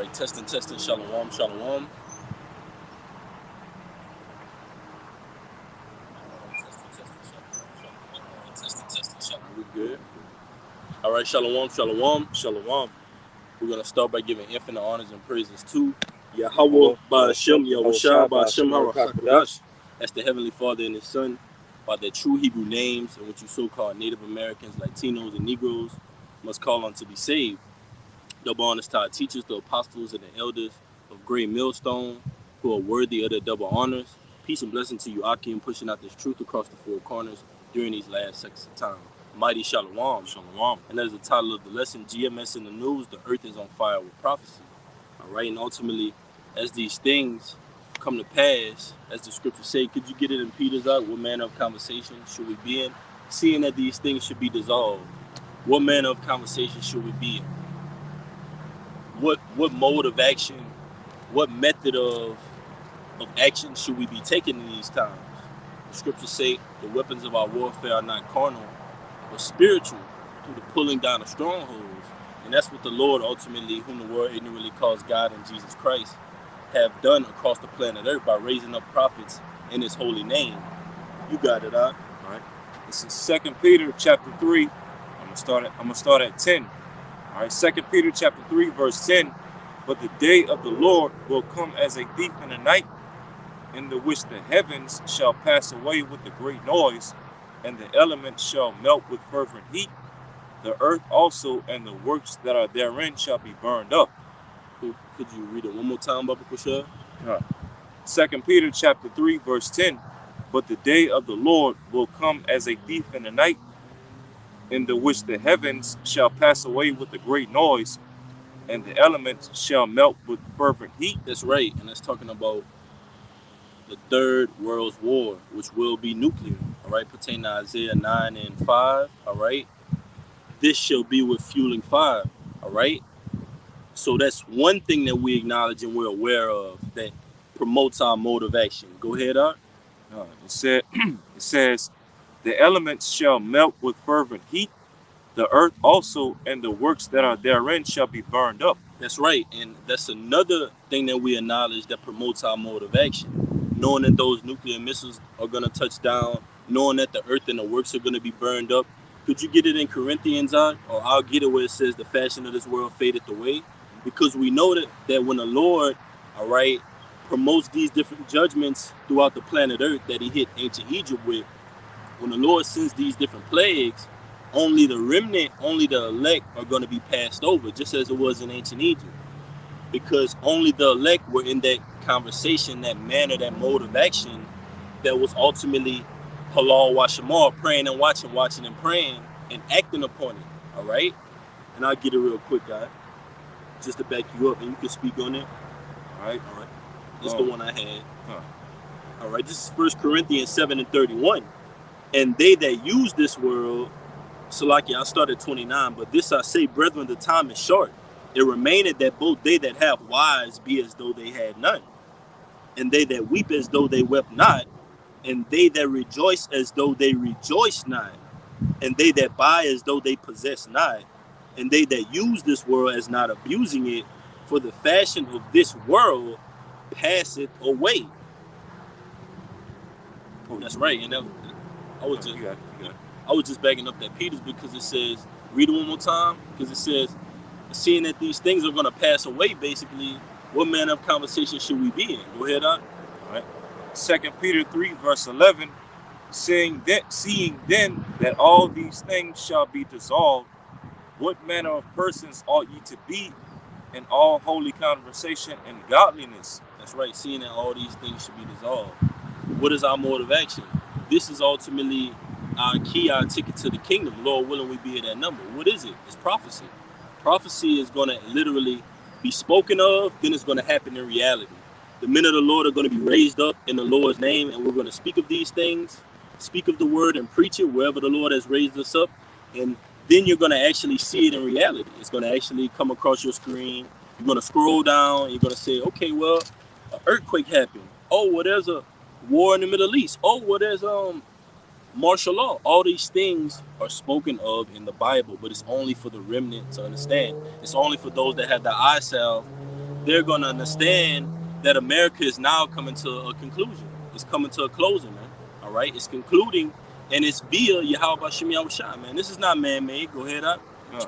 right, testing, shalom, shalom. Testing, shalom. We good? All right, shalom, shalom, shalom. We're gonna start by giving infinite honors and praises to Yahweh, Ba'ashem, Yahushua, Ba'ashem, HaRakakadash. That's the Heavenly Father and His Son, by their true Hebrew names, and what you so-called Native Americans, Latinos, and Negroes must call on to be saved. Double honors to our teachers, the apostles, and the elders of Great Millstone, who are worthy of their double honors. Peace and blessing to you, Akim, pushing out this truth across the four corners during these last seconds of time. Mighty Shalom, Shalom. And that is the title of the lesson, GMS in the news, the earth is on fire with prophecy. All right, and ultimately, as these things come to pass, as the scriptures say, could you get it in Peter's out? What manner of conversation should we be in? Seeing that these things should be dissolved, what manner of conversation should we be in? What mode of action, what method of action should we be taking in these times? The scriptures say the weapons of our warfare are not carnal, but spiritual, through the pulling down of strongholds. And that's what the Lord ultimately, whom the world ignorantly calls God and Jesus Christ, have done across the planet Earth by raising up prophets in His holy name. You got it, huh? All right. This is 2 Peter chapter 3. I'm gonna start at 10. All right, 2 Peter chapter 3, verse 10. But the day of the Lord will come as a thief in the night, in the which the heavens shall pass away with a great noise, and the elements shall melt with fervent heat. The earth also and the works that are therein shall be burned up. Could you read it one more time, Baba Kushel? 2 Peter chapter 3, verse 10. But the day of the Lord will come as a thief in the night, in the which the heavens shall pass away with a great noise, and the elements shall melt with fervent heat. That's right, and that's talking about the Third World War, which will be nuclear, all right, pertaining to Isaiah 9 and 5, all right? This shall be with fueling fire, all right? So that's one thing that we acknowledge and we're aware of that promotes our mode of action. Go ahead, Art. It says, the elements shall melt with fervent heat. The earth also and the works that are therein shall be burned up. That's right, and that's another thing that we acknowledge that promotes our mode of action. Knowing that those nuclear missiles are going to touch down, knowing that the earth and the works are going to be burned up. Could you get it in Corinthians, Art? Or I'll get it where it says the fashion of this world fadeth away. Because we know that when the Lord, all right, promotes these different judgments throughout the planet Earth that He hit ancient Egypt with, when the Lord sends these different plagues, only the remnant, only the elect are going to be passed over, just as it was in ancient Egypt. Because only the elect were in that conversation, that manner, that mode of action that was ultimately halal wa shamar, praying and watching and praying and acting upon it, all right? And I'll get it real quick, guys, just to back you up, and you can speak on it. All right. This is the one I had. All right, this is 1 Corinthians 7 and 31. And they that use this world, Salaki, I started 29, but this I say, brethren, the time is short. It remaineth that both they that have wives be as though they had none, and they that weep as though they wept not, and they that rejoice as though they rejoice not, and they that buy as though they possess not, and they that use this world as not abusing it, for the fashion of this world passeth away. Oh, that's right. And that, I was just backing up that Peter's, because it says, read it one more time, because it says, seeing that these things are going to pass away, basically, what manner of conversation should we be in? Go ahead, Art. All right. 2 Peter 3, verse 11, seeing then that all these things shall be dissolved, what manner of persons ought ye to be in all holy conversation and godliness? That's right, seeing that all these things should be dissolved. What is our mode of action? This is ultimately our key, our ticket to the kingdom. Lord willing, we be at that number. What is it? It's prophecy. Prophecy is going to literally be spoken of, then it's going to happen in reality. The men of the Lord are going to be raised up in the Lord's name, and we're going to speak of these things, speak of the word and preach it wherever the Lord has raised us up, and then you're going to actually see it in reality. It's going to actually come across your screen. You're going to scroll down, you're going to say, okay, well, an earthquake happened. Oh, well, there's a war in the Middle East. Oh, well, there's martial law. All these things are spoken of in the Bible, but it's only for the remnant to understand. It's only for those that have the eye salve they're going to understand that America is now coming to a conclusion. It's coming to a closing, man. All right, it's concluding, and it's via Yahweh Shem Yahushua, man. This is not man-made. Go ahead, up.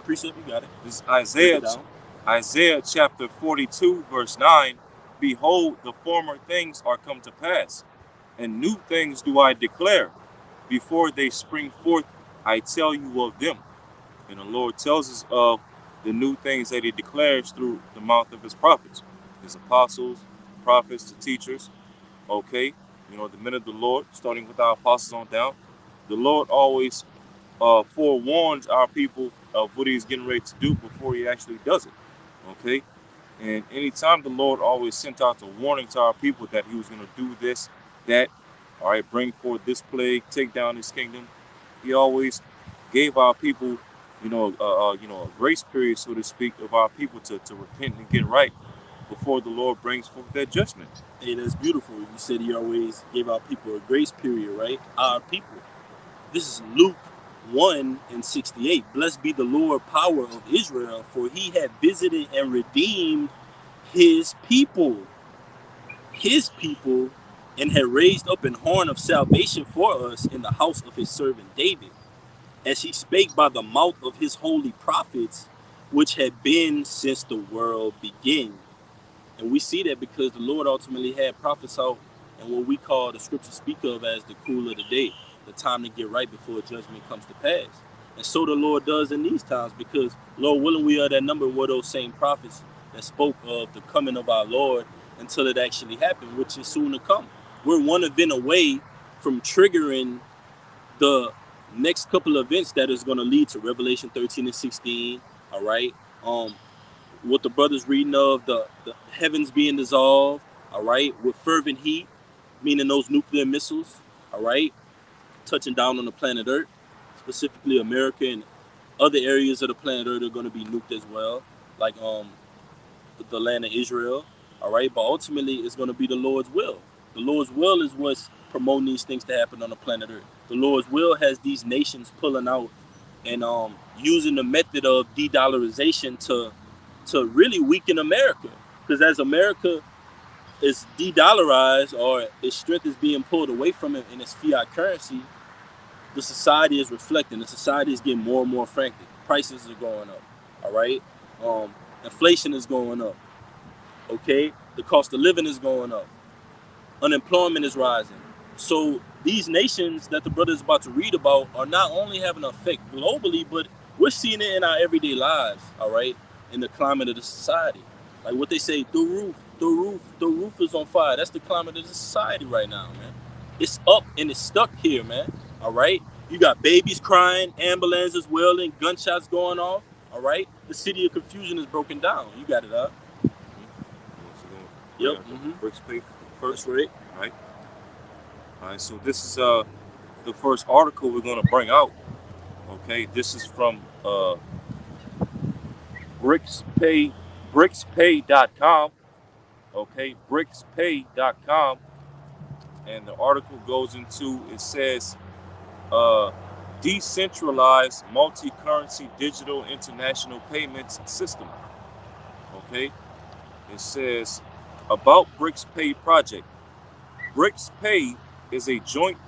Precept, you got it. This is Isaiah chapter 42, verse 9. Behold, the former things are come to pass, and new things do I declare. Before they spring forth, I tell you of them. And the Lord tells us of the new things that he declares through the mouth of his prophets, his apostles, prophets, the teachers, okay? You know, the men of the Lord, starting with our apostles on down. The Lord always forewarns our people of what he's getting ready to do before he actually does it, okay? And anytime the Lord always sent out a warning to our people that he was going to do this, that, all right, bring forth this plague, take down his kingdom, he always gave our people, a grace period, so to speak, of our people to repent and get right before the Lord brings forth that judgment. Hey, that's beautiful. You said he always gave our people a grace period, right? Our people. This is Luke 1:68. Blessed be the Lord, power of Israel, for he had visited and redeemed his people, and had raised up an horn of salvation for us in the house of his servant David, as he spake by the mouth of his holy prophets, which had been since the world began. And we see that because the Lord ultimately had prophets out and what we call the scriptures speak of as the cool of the day, the time to get right before judgment comes to pass. And so the Lord does in these times, because Lord willing, we are that number were those same prophets that spoke of the coming of our Lord until it actually happened, which is soon to come. We're one event away from triggering the next couple of events that is going to lead to Revelation 13 and 16. All right. What the brothers reading of the heavens being dissolved, all right, with fervent heat, meaning those nuclear missiles, all right, touching down on the planet Earth, specifically America, and other areas of the planet Earth are going to be nuked as well, like the land of Israel, all right. But ultimately, it's going to be the Lord's will. The Lord's will is what's promoting these things to happen on the planet Earth. The Lord's will has these nations pulling out and using the method of de-dollarization to really weaken America. Because as America is de-dollarized, or its strength is being pulled away from it in its fiat currency, the society is reflecting. The society is getting more and more frantic. Prices are going up, all right? Inflation is going up, okay? The cost of living is going up. Unemployment is rising. So these nations that the brother is about to read about are not only having an effect globally, but we're seeing it in our everyday lives, all right, in the climate of the society. Like what they say, the roof is on fire. That's the climate of the society right now, man. It's up and it's stuck here, man, all right? You got babies crying, ambulances wailing, gunshots going off, all right? The city of confusion is broken down. You got it, huh? Yep. Bricks pay first, right? Right. All right. So this is the first article we're going to bring out. Okay. This is from brickspay.com. Okay, brickspay.com, and the article goes into, it says decentralized multi-currency digital international payments system. Okay, it says about BricsPay project. BricsPay is a joint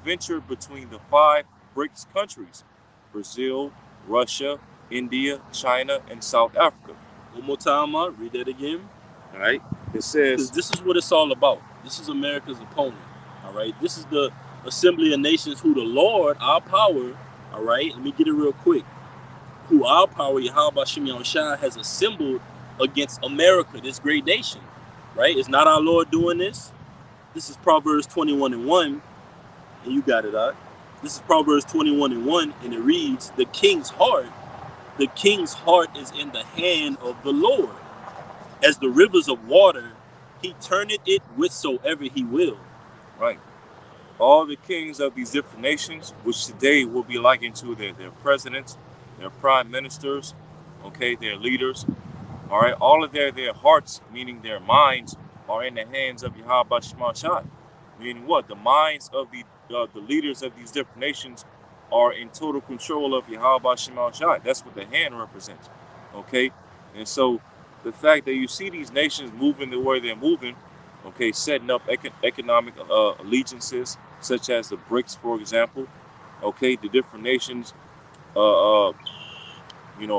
venture between the 5 BRICS countries: Brazil, Russia, India, China, and South Africa. One more time, Mark. Read that again. All right. It says, this is what it's all about. This is America's opponent. All right. This is the Assembly of Nations, who the Lord, our power, all right, let me get it real quick, who our power, Yahweh Shem Yahushua, has assembled against America, this great nation, right? It's not our Lord doing this. This is Proverbs 21:1, and you got it, all right? This is Proverbs 21:1, and it reads, the king's heart is in the hand of the Lord. As the rivers of water, he turneth it whithersoever he will. Right. All the kings of these different nations, which today will be likened to their presidents, their prime ministers, okay, their leaders, all right, all of their hearts, meaning their minds, are in the hands of Yahweh Shemashai. Meaning what? The minds of the leaders of these different nations are in total control of Yahweh Shemashai. That's what the hand represents, okay? And so the fact that you see these nations moving the way they're moving, okay, setting up economic allegiances, such as the BRICS, for example, okay, the different nations, uh, uh,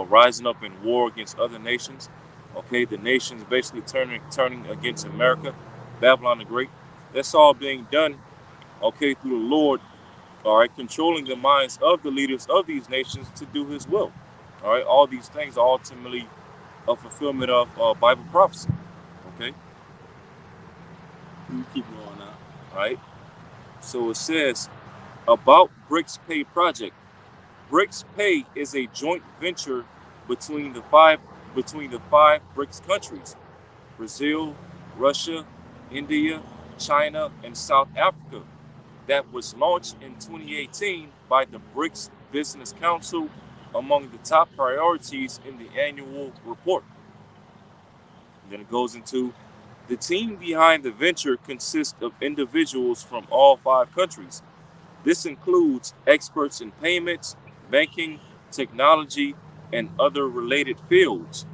rising up in war against other nations, okay, the nations basically turning against America, Babylon the Great. That's all being done, okay, through the Lord, all right, controlling the minds of the leaders of these nations to do His will. All right, all these things are ultimately a fulfillment of Bible prophecy. Okay, You keep going now. all right. So it says about BRICS Pay project. BRICS Pay is a joint venture between the five BRICS countries: Brazil, Russia, India, China, and South Africa, that was launched in 2018 by the BRICS Business Council among the top priorities in the annual report. And then it goes into the team behind the venture consists of individuals from all five countries. This includes experts in payments, banking, technology, and other related fields.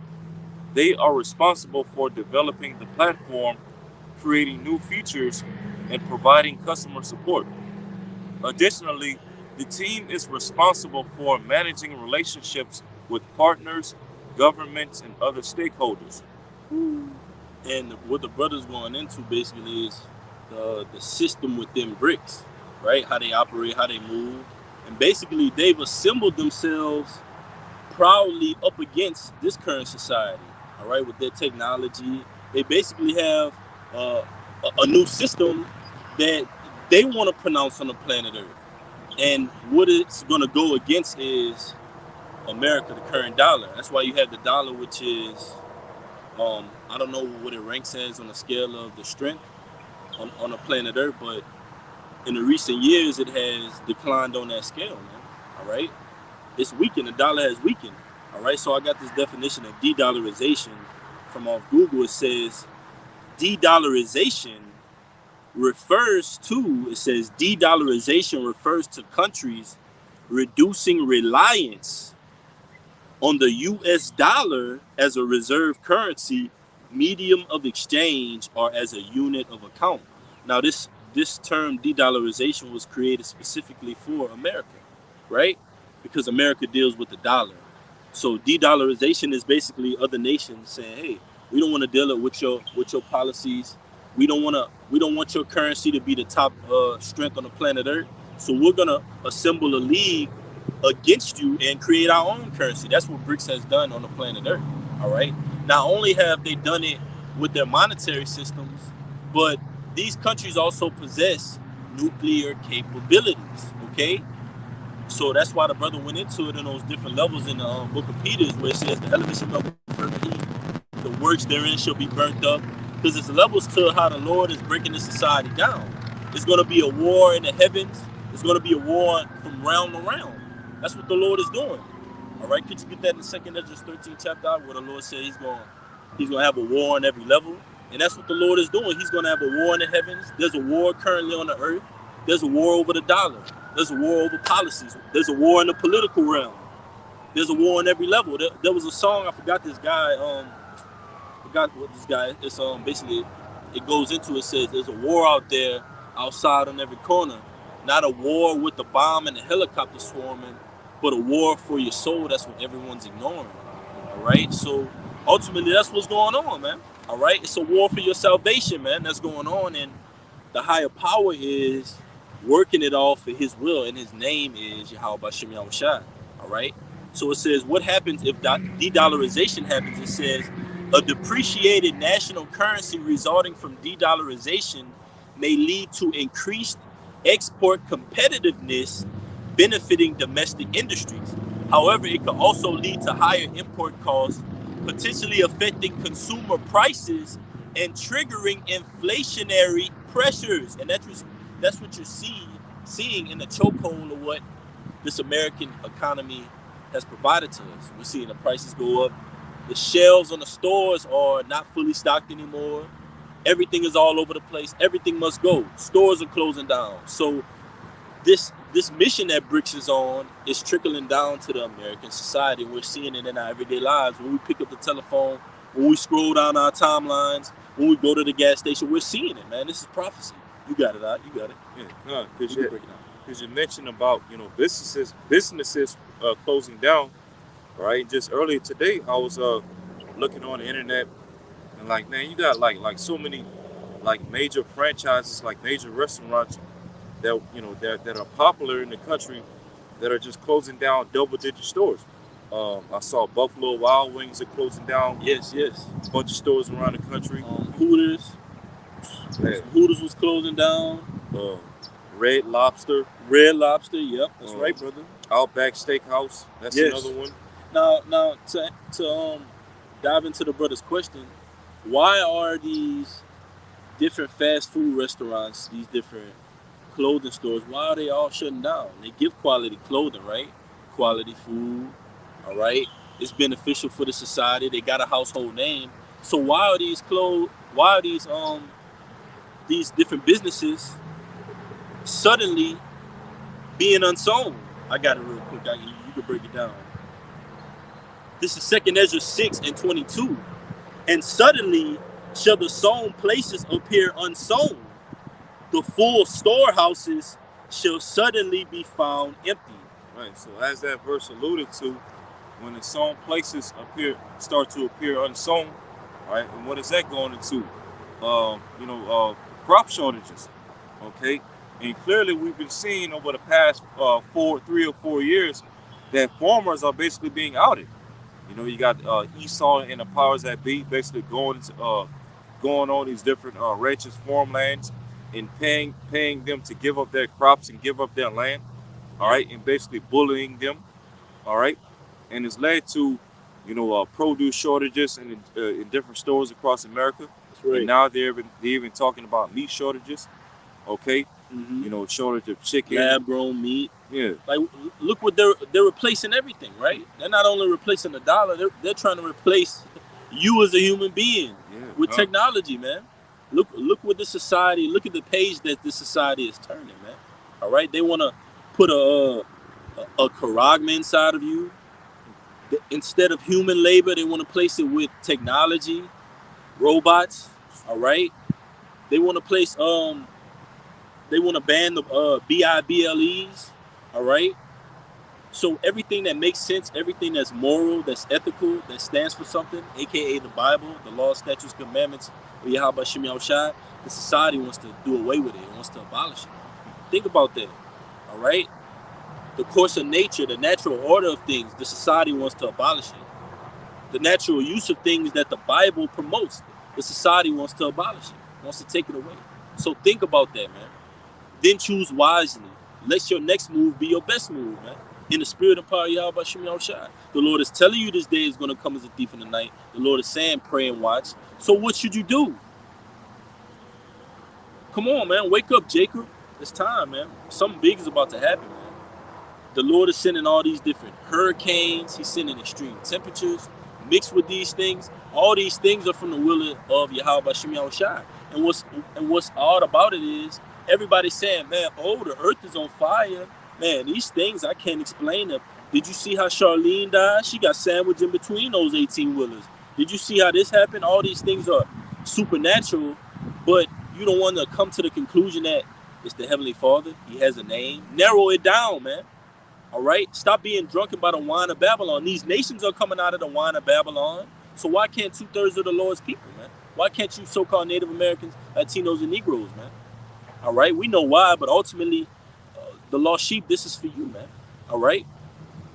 They are responsible for developing the platform, creating new features, and providing customer support. Additionally, the team is responsible for managing relationships with partners, governments, and other stakeholders. And what the brother's going into basically is the system within BRICS, right? How they operate, how they move, and basically they've assembled themselves proudly up against this current society. All right, with their technology, they basically have a new system that they want to pronounce on the planet Earth. And what it's going to go against is America, the current dollar. That's why you have the dollar, which is I don't know what it ranks as on the scale of the strength on the planet Earth, but in the recent years, it has declined on that scale, man. All right, it's weakened. The dollar has weakened. All right, so I got this definition of de-dollarization from off Google. It says de-dollarization it says de-dollarization refers to countries reducing reliance on the US dollar as a reserve currency, medium of exchange, or as a unit of account. Now, this term de-dollarization was created specifically for America, right? Because America deals with the dollar. So de-dollarization is basically other nations saying, "Hey, we don't want to deal with your policies. We don't want your currency to be the top strength on the planet Earth. So we're gonna assemble a league against you and create our own currency." That's what BRICS has done on the planet Earth. All right. Not only have they done it with their monetary systems, but these countries also possess nuclear capabilities. Okay. So that's why the brother went into it in those different levels in the Book of Peter, where it says the elements of further heat, the works therein shall be burnt up. Because it's levels to how the Lord is breaking this society down. It's going to be a war in the heavens. It's going to be a war from realm to realm. That's what the Lord is doing. All right, could you get that in 2nd Ezra 13 chapter, where the Lord said he's going to have a war on every level? And that's what the Lord is doing. He's going to have a war in the heavens. There's a war currently on the earth. There's a war over the dollar. There's a war over policies. There's a war in the political realm. There's a war on every level. There was a song, I forgot this guy, it's basically, it goes into, it says there's a war out there outside on every corner. Not a war with the bomb and the helicopter swarming, but a war for your soul. That's what everyone's ignoring. All right, so ultimately that's what's going on, man. All right, it's a war for your salvation, man. That's going on, and the higher power is working it all for His will, and His name is Yahweh Bashem Yahushua. All right, so it says what happens if de-dollarization happens. It says a depreciated national currency resulting from de-dollarization may lead to increased export competitiveness, benefiting domestic industries. However, it could also lead to higher import costs, potentially affecting consumer prices and triggering inflationary pressures. And that's what you're seeing in the chokehold of what this American economy has provided to us. We're seeing the prices go up. The shelves on the stores are not fully stocked anymore. Everything is all over the place. Everything must go. Stores are closing down. So this mission that BRICS is on is trickling down to the American society. We're seeing it in our everyday lives. When we pick up the telephone, When we scroll down our timelines, when we go to the gas station, we're seeing it, man. This is prophecy. You got it out. You got it. Yeah, because You can break it down. you mentioned about businesses closing down, right? Just earlier today, I was looking on the internet and like, man, you got like so many like major franchises, like major restaurants that that are popular in the country that are just closing down double-digit stores. I saw Buffalo Wild Wings are closing down. Yes. A bunch of stores around the country. Hooters. Yeah. Hooters was closing down. Uh, Red Lobster. Red Lobster. Yep, that's right, brother. Outback Steakhouse. That's another one. Now to dive into the brother's question, why are these different fast food restaurants, these different clothing stores, why are they all shutting down? They give quality clothing, right? Quality food, all right? It's beneficial for the society. They got a household name. So why are these different businesses suddenly being unsown? I got it real quick. You can break it down. This is 2 Ezra 6:22. And suddenly shall the sown places appear unsown. The full storehouses shall suddenly be found empty. Right. So as that verse alluded to, when the sown places start to appear unsown, right? And what is that going into? Crop shortages. Okay. And clearly we've been seeing over the past 3 or 4 years that farmers are basically being outed. You got Esau and the powers that be basically going on these different ranches, farmlands, and paying them to give up their crops and give up their land, all right, and basically bullying them, all right, and it's led to, produce shortages in different stores across America. That's right. And now they're even talking about meat shortages, okay, shortage of chicken, lab-grown meat. Yeah. Like, look what they're replacing everything, right? They're not only replacing the dollar, they're trying to replace you as a human being with technology, man. Look what the society. Look at the page that this society is turning, man. All right, they want to put a charagma inside of you. Instead of human labor, they want to place it with technology, robots. All right, they want to place they want to ban the BIBLEs. All right. So everything that makes sense, everything that's moral, that's ethical, that stands for something, aka the Bible, the law, statutes, commandments of Yahweh Shem Yahushua, the society wants to do away with it. It wants to abolish it. Think about that. All right. The course of nature, the natural order of things, the society wants to abolish it. The natural use of things that the Bible promotes, the society wants to abolish it, wants to take it away. So think about that, man. Then choose wisely. Let your next move be your best move, man. In the spirit and power of Yahweh Shem Yahushua. The Lord is telling you this day is going to come as a thief in the night. The Lord is saying, pray and watch. So what should you do? Come on, man. Wake up, Jacob. It's time, man. Something big is about to happen, man. The Lord is sending all these different hurricanes. He's sending extreme temperatures. Mixed with these things, all these things are from the will of Yahweh Shem Yahushua. And what's odd about it is everybody's saying, man, oh, the earth is on fire. Man, these things, I can't explain them. Did you see how Charlene died? She got sandwiched in between those 18-wheelers. Did you see how this happened? All these things are supernatural, but you don't want to come to the conclusion that it's the Heavenly Father. He has a name. Narrow it down, man. All right? Stop being drunken by the wine of Babylon. These nations are coming out of the wine of Babylon. So why can't 2/3 of the Lord's people, man? Why can't you so-called Native Americans, Latinos, and Negroes, man? All right? We know why, but ultimately, the lost sheep, this is for you, man. All right?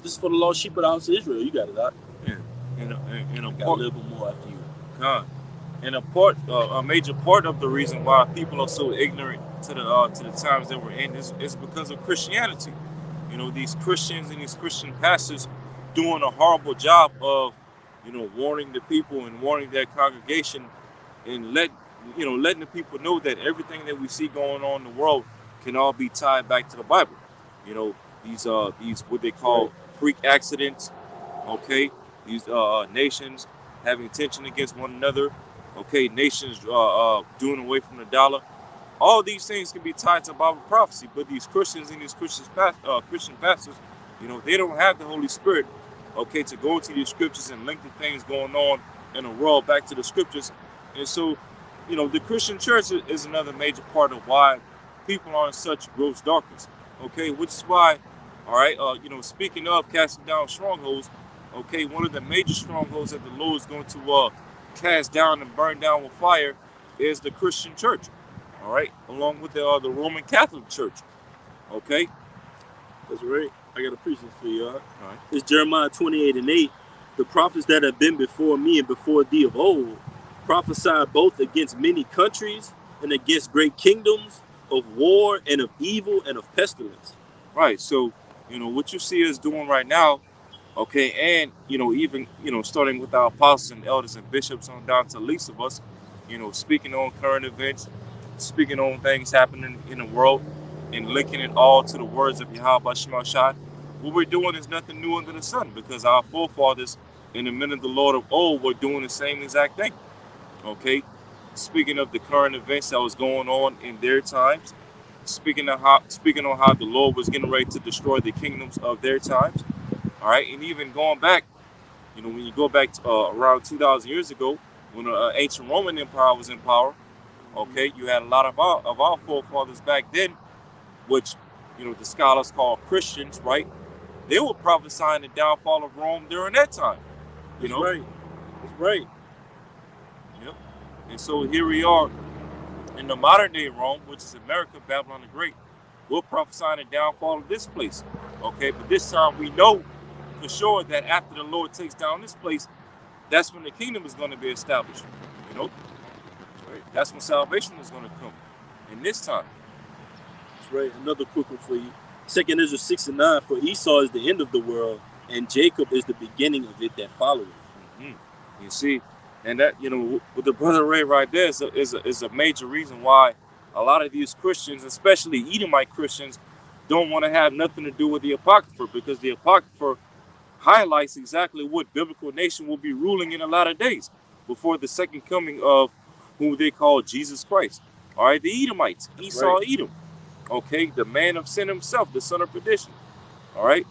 This is for the lost sheep of the house of Israel. You got it, Doc. Yeah. And I got a little bit more after you. And a major part of the reason why people are so ignorant to the times that we're in is because of Christianity. These Christians and these Christian pastors doing a horrible job of, warning the people and warning their congregation and letting the people know that everything that we see going on in the world can all be tied back to the Bible. These what they call freak accidents, okay? These nations having tension against one another, okay? Nations doing away from the dollar. All these things can be tied to Bible prophecy, but these Christians and these Christian pastors, they don't have the Holy Spirit, okay, to go into these scriptures and link the things going on in the world back to the scriptures. And so, the Christian church is another major part of why people are in such gross darkness. Okay, which is why, all right, speaking of casting down strongholds, okay, one of the major strongholds that the Lord is going to cast down and burn down with fire is the Christian church. All right, along with the Roman Catholic Church. Okay, That's right. I got a precept for you. All right. all right. It's Jeremiah 28:8. The prophets that have been before me and before thee of old prophesied both against many countries and against great kingdoms, of war and of evil and of pestilence. Right. So, what you see us doing right now, okay, and even starting with our apostles and elders and bishops on down to the least of us, speaking on current events, speaking on things happening in the world, and linking it all to the words of Yahweh Shema Shai. What we're doing is nothing new under the sun, because our forefathers in the men of the Lord of old were doing the same exact thing. Okay, speaking of the current events that was going on in their times, speaking on how the Lord was getting ready to destroy the kingdoms of their times. All right, and even going back, when you go back to, around 2,000 years ago, when the ancient Roman Empire was in power, okay, you had a lot of our forefathers back then, which the scholars call Christians, right? They were prophesying the downfall of Rome during that time. That's right. That's right. Yep. And so here we are in the modern day Rome, which is America, Babylon the Great. We're prophesying the downfall of this place. Okay, but this time we know for sure that after the Lord takes down this place, that's when the kingdom is going to be established. Right? That's when salvation is going to come. In this time. That's right. Another quick one for you. 2nd Ezra 6:9. For Esau is the end of the world, and Jacob is the beginning of it that followeth. Mm-hmm. You see, and that with the brother Ray right there is a major reason why a lot of these Christians, especially Edomite Christians, don't want to have nothing to do with the Apocrypha, because the Apocrypha highlights exactly what biblical nation will be ruling in a lot of days before the second coming of who they call Jesus Christ. All right, the Edomites, That's Esau, right. Edom. Okay, the man of sin himself, the son of perdition. All right,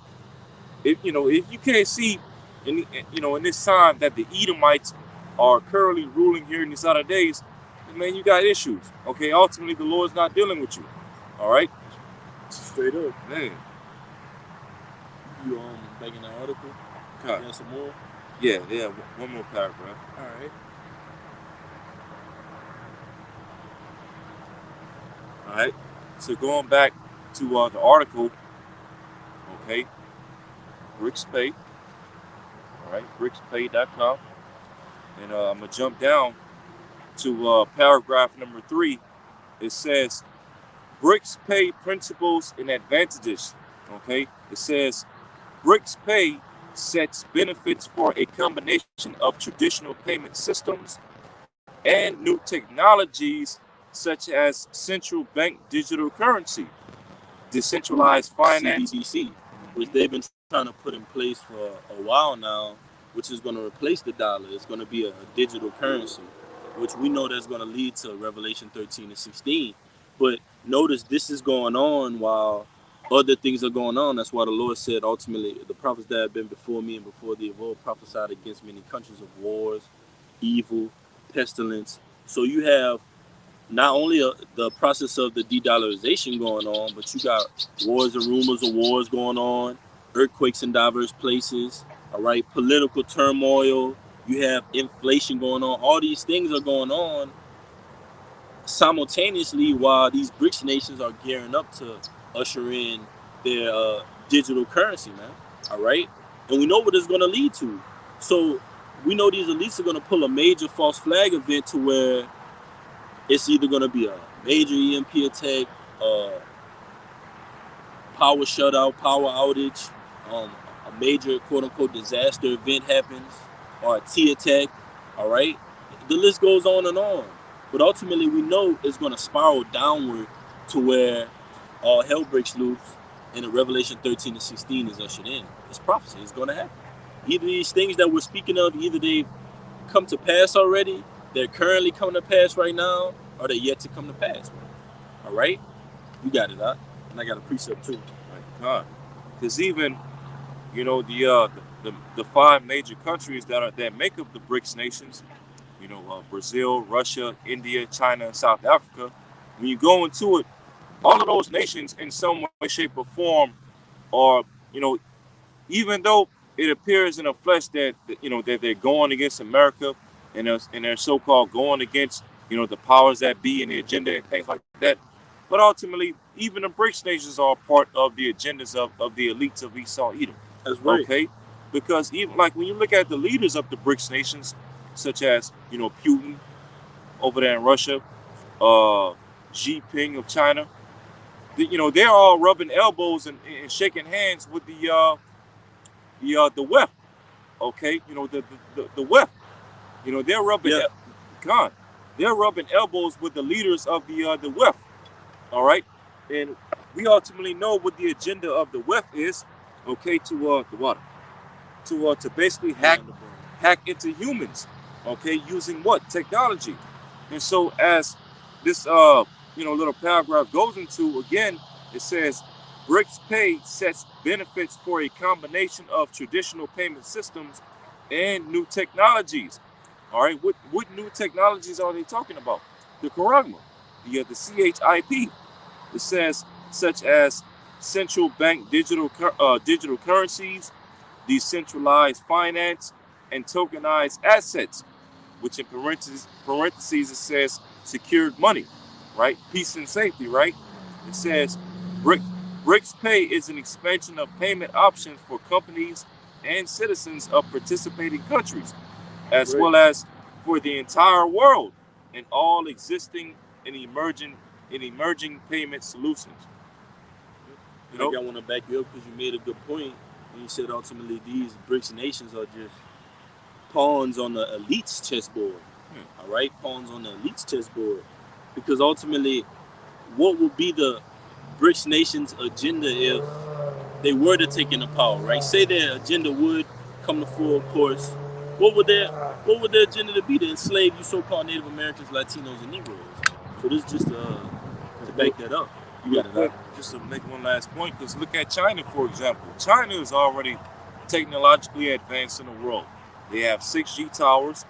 if you can't see in this time that the Edomites are currently ruling here in these other days, man, you got issues. Okay, ultimately the Lord's not dealing with you. All right, Straight up. man. You back in that article? Okay. You got some more? Yeah, one more paragraph. All right. All right. So going back to the article, okay, Bricks Pay. All right, brickspay.com. And I'm going to jump down to paragraph number 3. It says, Bricks Pay principles and advantages. Okay, it says, Bricks Pay sets benefits for a combination of traditional payment systems and new technologies such as central bank digital currency, decentralized finance, CBDC, which they've been trying to put in place for a while now, which is going to replace the dollar. It's going to be a digital currency, which we know that's going to lead to Revelation 13 and 16. But notice this is going on while other things are going on. That's why the Lord said ultimately the prophets that have been before me and before thee of old prophesied against many countries of wars, evil, pestilence. So you have not only the process of the de-dollarization going on, but you got wars and rumors of wars going on, earthquakes in diverse places, all right, political turmoil, you have inflation going on. All these things are going on simultaneously while these BRICS nations are gearing up to usher in their digital currency, man, all right? And we know what it's going to lead to. So we know these elites are going to pull a major false flag event to where it's either going to be a major EMP attack, power shutout, power outage, a major quote-unquote disaster event happens, or a T attack, all right? The list goes on and on. But ultimately, we know it's going to spiral downward to where all hell breaks loose and the Revelation 13 and 16 is ushered in. It's prophecy. It's going to happen. Either these things that we're speaking of, either they've come to pass already, they're currently coming to pass right now, or they're yet to come to pass. All right? You got it, huh? And I got a precept too. Right? Because even, You know, the five major countries that make up the BRICS nations. You know, Brazil, Russia, India, China, and South Africa. When you go into it, all of those nations, in some way, shape, or form, are, you know, even though it appears in the flesh that, you know, that they're going against America, and they're so-called going against, you know, the powers that be and the agenda and things like that. But ultimately, even the BRICS nations are part of the agendas of the elites of Esau Edom. That's right. Okay, because even like when you look at the leaders of the BRICS nations, such as, you know, Putin over there in Russia, uh, Xi Jinping of China, you know, they're all rubbing elbows and shaking hands with the West. Okay, you know, the West. You know, Yeah, God, they're rubbing elbows with the leaders of the West. All right, and we ultimately know what the agenda of the West is. Okay, to the water, to basically hack into humans. Okay, using what technology, and so as this you know, little paragraph goes into, again, it says BRICS Pay sets benefits for a combination of traditional payment systems and new technologies. All right, what new technologies are they talking about? The Charagma, the CHIP. It says such as central bank digital currencies, decentralized finance, and tokenized assets, which in parentheses it says secured money, right? Peace and safety, right? It says BRICS Pay is an expansion of payment options for companies and citizens of participating countries, that's as right. well as for the entire world in all existing and emerging payment solutions. You And like know, I want to back you up because you made a good point when you said ultimately these BRICS nations are just pawns on the elite's chessboard. All right, pawns on the elite's chessboard. Because ultimately, what would be the BRICS nations' agenda if they were to take in the power? Right? Say their agenda would come to full course. What would their agenda to be? To enslave you so-called Native Americans, Latinos, and Negroes. So this just to back that up. You real got it. quick, just to make one last point, because look at China, for example. China is already technologically advanced in the world. They have 6G towers.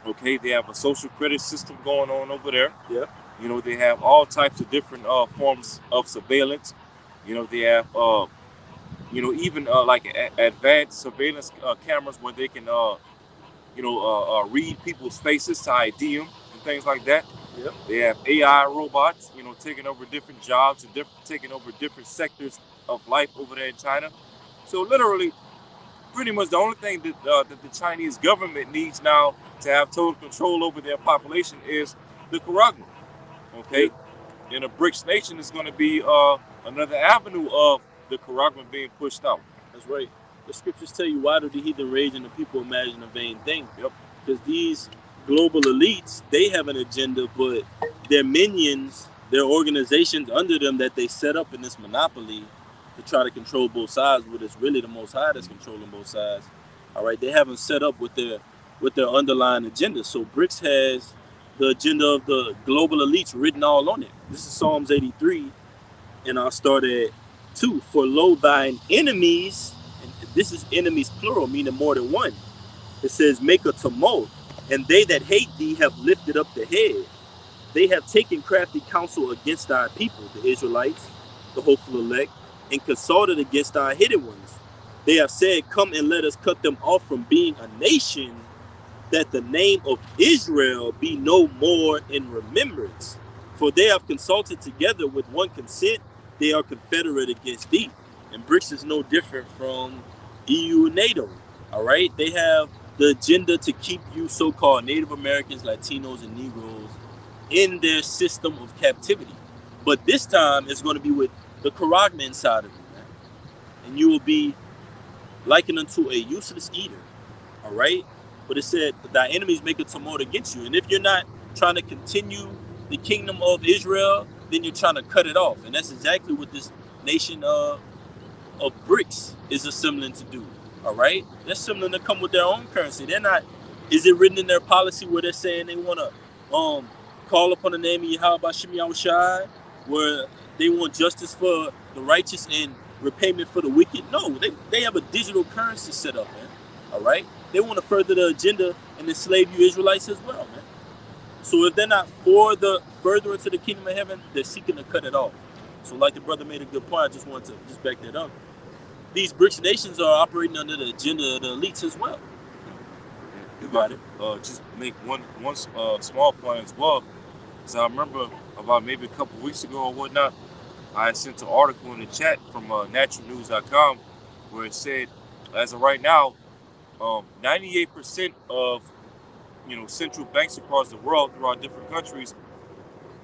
Okay, they have a social credit system going on over there. Yeah. You know, they have all types of different forms of surveillance. You know, they have you know, even like advanced surveillance cameras where they can you know, read people's faces to ID them and things like that. Yep. They have AI robots, you know, taking over different jobs and taking over different sectors of life over there in China. So literally, pretty much the only thing that the Chinese government needs now to have total control over their population is the Charagma. Okay, Yep. and a BRICS nation is going to be another avenue of the Charagma being pushed out. That's right. The scriptures tell you, why do the heathen rage and the people imagine a vain thing? Yep. Because these global elites, they have an agenda, but their minions, their organizations under them that they set up in this monopoly to try to control both sides, but it's really the Most High that's controlling both sides. All right, they haven't set up with their underlying agenda. So BRICS has the agenda of the global elites written all on it. This is Psalms 83, and I'll start at 2. For lo, thine enemies, and this is enemies plural, meaning more than one. It says, make a tumult, and they that hate thee have lifted up the head. They have taken crafty counsel against thy people, the Israelites, the hopeful elect, and consulted against thy hidden ones. They have said, come and let us cut them off from being a nation, that the name of Israel be no more in remembrance. For they have consulted together with one consent, they are confederate against thee. And BRICS is no different from EU and NATO. All right, they have the agenda to keep you so-called Native Americans, Latinos, and Negroes in their system of captivity. But this time it's going to be with the Charagma inside of you, man. And you will be likened unto a useless eater. All right? But it said, thy enemies make a tumult against you. And if you're not trying to continue the kingdom of Israel, then you're trying to cut it off. And that's exactly what this nation of BRICS is assembling to do. All right? They're assembling to come with their own currency. They're not, is it written in their policy where they're saying they want to call upon the name of Yahweh Shai, where they want justice for the righteous and repayment for the wicked. No, they have a digital currency set up, man. All right, they want to further the agenda and enslave you Israelites as well, man. So if they're not for the further into the kingdom of heaven, they're seeking to cut it off. So like the brother made a good point, I just wanted to just back that up. These BRICS nations are operating under the agenda of the elites as well. You got it. Just make one small point as well. So I remember about maybe a couple weeks ago or whatnot, I sent an article in the chat from naturalnews.com where it said, as of right now, 98% of central banks across the world, throughout different countries,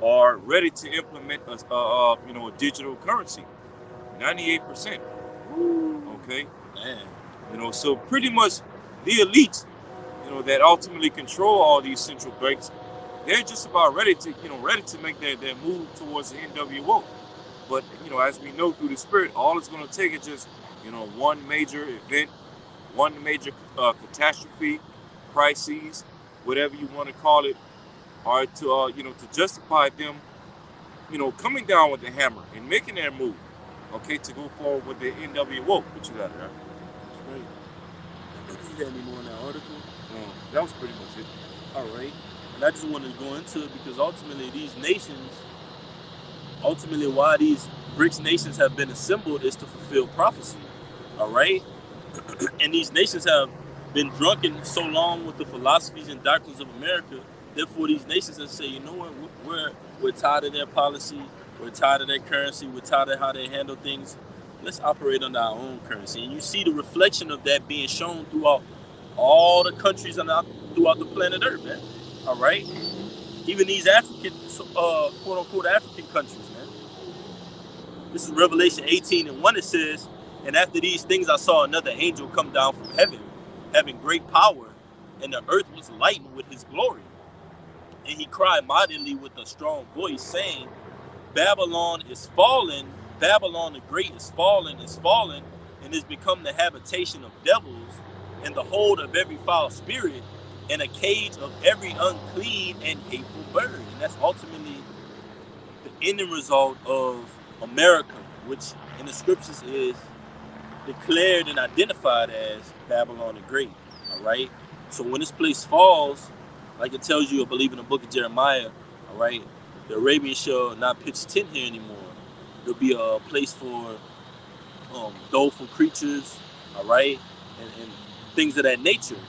are ready to implement a digital currency. 98%. Okay, Man. So pretty much the elites, that ultimately control all these central banks, they're just about ready to make their move towards the NWO. But as we know through the spirit, all it's going to take is just one major event, one major catastrophe, crises, whatever you want to call it, or to to justify them, coming down with the hammer and making their move, okay, to go forward with the NWO. What you got there? That's right. You got any more in that article? That was pretty much it. All right. And I just wanted to go into it because ultimately why these BRICS nations have been assembled is to fulfill prophecy. All right. And these nations have been drunken so long with the philosophies and doctrines of America. Therefore, these nations have said, you know what, we're tired of their policy, we're tired of their currency, we're tired of how they handle things. Let's operate under our own currency. And you see the reflection of that being shown throughout all the countries throughout the planet Earth, man. All right, even these African, quote unquote, African countries, man. This is Revelation 18:1. It says, "And after these things, I saw another angel come down from heaven, having great power, and the earth was lightened with his glory. And he cried mightily with a strong voice, saying, Babylon is fallen, Babylon the great is fallen, and is become the habitation of devils, and the hold of every foul spirit, and a cage of every unclean and hateful bird." And that's ultimately the ending result of America, which in the scriptures is declared and identified as Babylon the Great. All right. So when this place falls, like it tells you, I believe in the book of Jeremiah, all right, the Arabians shall not pitch tent here anymore. There'll be a place for doleful creatures, all right, and things of that nature.